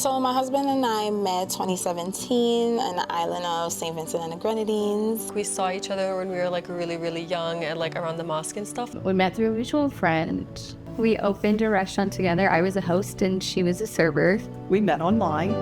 So my husband and I met 2017 on the island of St. Vincent and the Grenadines. We saw each other when we were like really, really young and like around the mosque and stuff. We met through a mutual friend. We opened a restaurant together. I was a host and she was a server. We met online.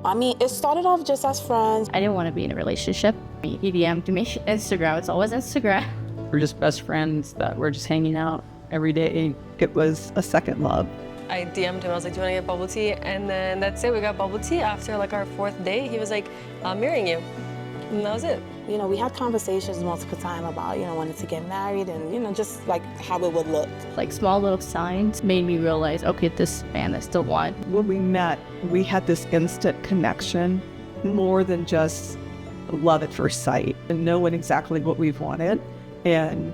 I mean, it started off just as friends. I didn't want to be in a relationship. He DM'd me Instagram. It's always Instagram. We're just best friends that we're just hanging out every day. It was a second love. I DM'd him, I was like, do you want to get bubble tea? And then that's it, we got bubble tea. After like our 4th date, he was like, I'm marrying you. And that was it. You know, we had conversations multiple times about, wanting to get married and, just like how it would look. Like small little signs made me realize, okay, this man is the one. When we met, we had this instant connection, more than just love at first sight, and knowing exactly what we wanted and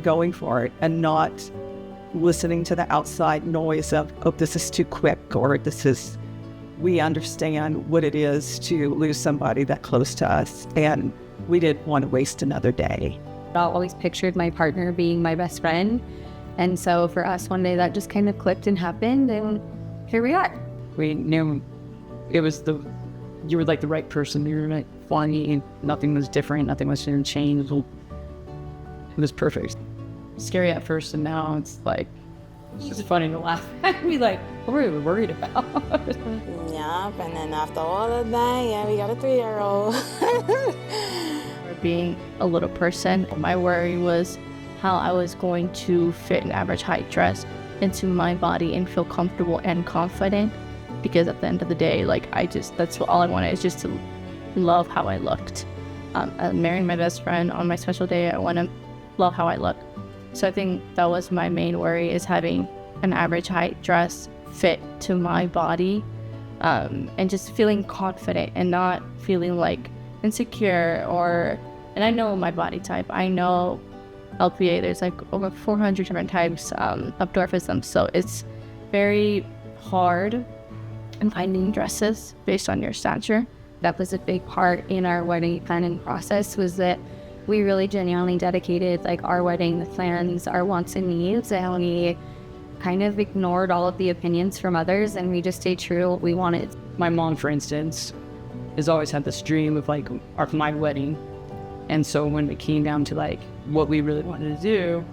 going for it, and not listening to the outside noise of, oh, this is too quick, or we understand what it is to lose somebody that close to us, and we didn't want to waste another day. I always pictured my partner being my best friend. And so for us, one day that just kind of clicked and happened, and here we are. We knew you were like the right person. You were like funny, nothing was different, nothing was going to change. It was perfect. Scary at first, and now it's like, it's funny to laugh at me, like, what were we worried about? Yep, and then after all of that, yeah, we got a 3-year-old. Being a little person, my worry was how I was going to fit an average height dress into my body and feel comfortable and confident, because at the end of the day, like, that's all I wanted, is just to love how I looked. I'm marrying my best friend on my special day. I want to love how I look. So I think that was my main worry, is having an average height dress fit to my body, and just feeling confident and not feeling like insecure and I know my body type. I know LPA, there's like over 400 different types of dwarfism, so it's very hard in finding dresses based on your stature. That was a big part in our wedding planning process, was that we really genuinely dedicated like our wedding, the plans, our wants and needs, and we kind of ignored all of the opinions from others, and we just stayed true to what we wanted. My mom, for instance, has always had this dream of like my wedding. And so when it came down to like what we really wanted to do,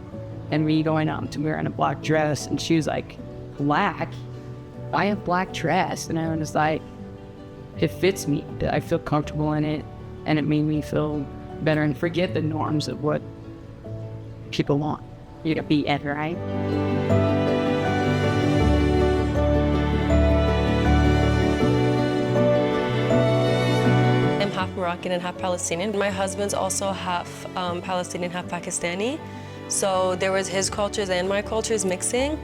and me going out to wearing a black dress, and she was like, black? Why a black dress? And I was like, it fits me. I feel comfortable in it, and it made me feel better and forget the norms of what people want you to be in, right? I'm half Moroccan and half Palestinian. My husband's also half Palestinian, half Pakistani. So there was his cultures and my cultures mixing.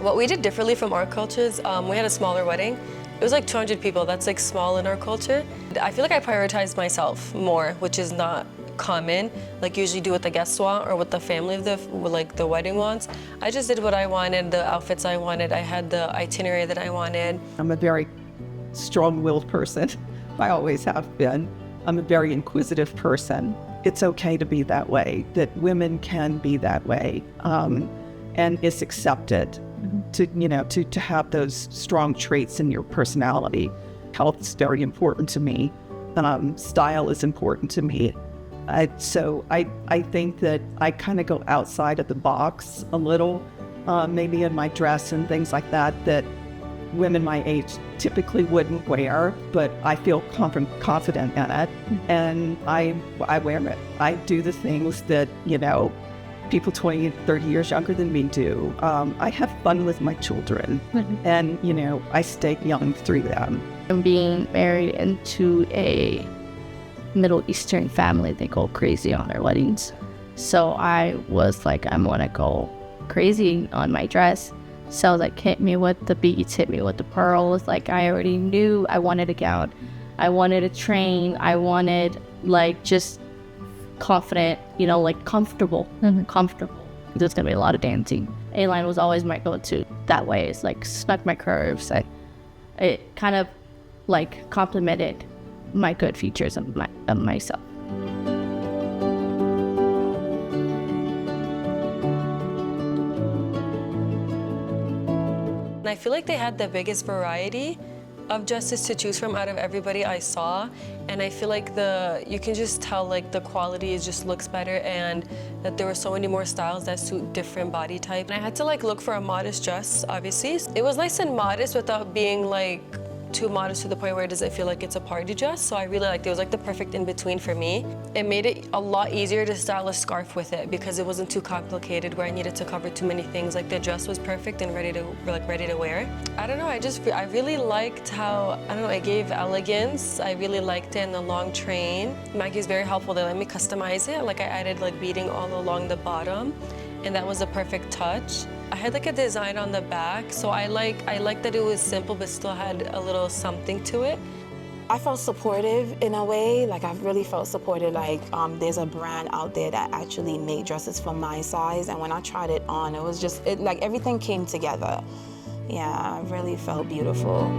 What we did differently from our cultures, we had a smaller wedding. It was like 200 people. That's like small in our culture. I feel like I prioritized myself more, which is not common. Like usually do what the guests want or what the family of the wedding wants. I just did what I wanted, the outfits I wanted. I had the itinerary that I wanted. I'm a very strong-willed person. I always have been. I'm a very inquisitive person. It's okay to be that way, that women can be that way, and it's accepted to have those strong traits in your personality. Health is very important to me. Style is important to me. So I think that I kind of go outside of the box a little, maybe in my dress and things like that women my age typically wouldn't wear, but I feel confident in it, and I wear it. I do the things that, people 20, 30 years younger than me do. I have fun with my children, and, I stay young through them. And being married into a Middle Eastern family, they go crazy on their weddings. So I was like, I'm gonna go crazy on my dress. So like, hit me with the beads, hit me with the pearls. Like, I already knew I wanted a gown. I wanted a train. I wanted like just confident, like comfortable. Comfortable. There's gonna be a lot of dancing. A-line was always my go-to. That way, it's like snuck my curves, and it kind of like complemented my good features of myself. And I feel like they had the biggest variety of dresses to choose from out of everybody I saw, and I feel like you can just tell like the quality just looks better, and that there were so many more styles that suit different body types. And I had to like look for a modest dress, obviously. It was nice and modest without being like too modest to the point where it doesn't feel like it's a party dress. So I really liked it. It was like the perfect in between for me. It made it a lot easier to style a scarf with it because it wasn't too complicated where I needed to cover too many things. Like the dress was perfect and ready to wear. I don't know, I really liked how, I don't know, it gave elegance. I really liked it in the long train. Maggie's very helpful. They let me customize it. Like I added like beading all along the bottom, and that was a perfect touch. I had like a design on the back, so I like that it was simple but still had a little something to it. I felt supportive in a way, like I really felt supported, like there's a brand out there that actually made dresses for my size, and when I tried it on, it was just, like everything came together. Yeah, I really felt beautiful.